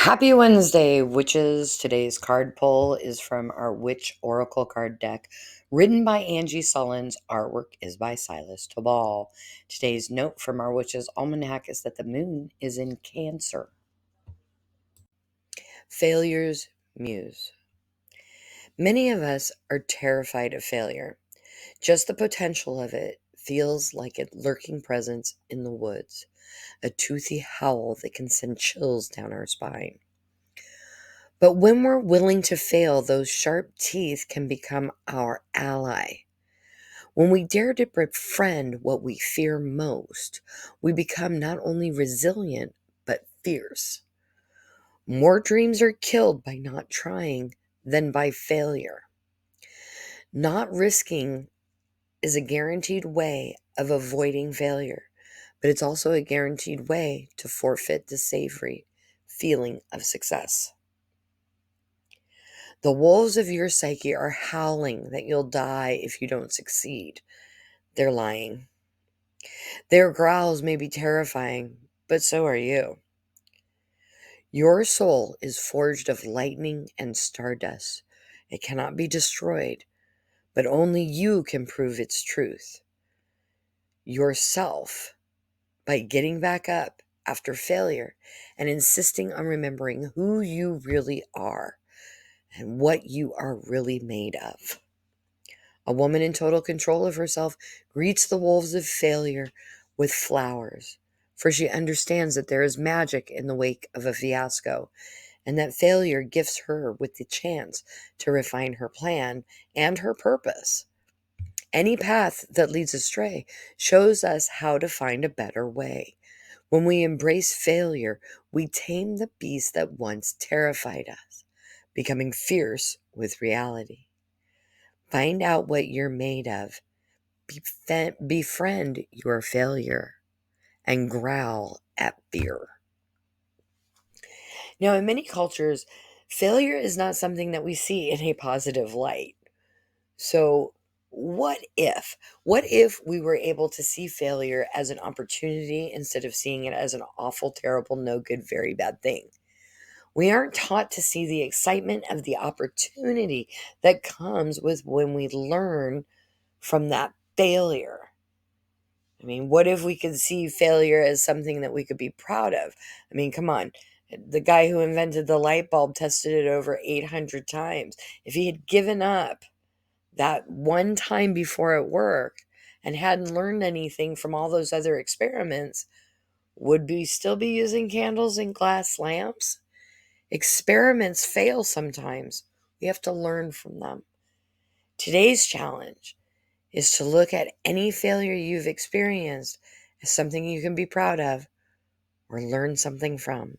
Happy Wednesday, witches. Today's card pull is from our Witch Oracle card deck, written by Angie Sullins. Artwork is by Silas Tobal. Today's note from our Witches Almanac is that the moon is in Cancer. Failure's muse. Many of us are terrified of failure. Just the potential of it feels like a lurking presence in the woods, a toothy howl that can send chills down our spine. But when we're willing to fail, those sharp teeth can become our ally. When we dare to befriend what we fear most, we become not only resilient, but fierce. More dreams are killed by not trying than by failure. Not risking is a guaranteed way of avoiding failure, but it's also a guaranteed way to forfeit the savory feeling of success. The wolves of your psyche are howling that you'll die if you don't succeed. They're lying. Their growls may be terrifying, but so are you. Your soul is forged of lightning and stardust. It cannot be destroyed, but only you can prove its truth. Yourself, by getting back up after failure and insisting on remembering who you really are and what you are really made of. A woman in total control of herself greets the wolves of failure with flowers, for she understands that there is magic in the wake of a fiasco, and that failure gifts her with the chance to refine her plan and her purpose. Any path that leads astray shows us how to find a better way. When we embrace failure, we tame the beast that once terrified us, becoming fierce with reality. Find out what you're made of. Befriend your failure and growl at fear. Now, in many cultures, failure is not something that we see in a positive light. So, what if? What if we were able to see failure as an opportunity instead of seeing it as an awful, terrible, no good, very bad thing? We aren't taught to see the excitement of the opportunity that comes with when we learn from that failure. I mean, what if we could see failure as something that we could be proud of? I mean, come on. The guy who invented the light bulb tested it over 800 times. If he had given up that one time before it worked and hadn't learned anything from all those other experiments, would we still be using candles and glass lamps? Experiments fail sometimes. We have to learn from them. Today's challenge is to look at any failure you've experienced as something you can be proud of or learn something from.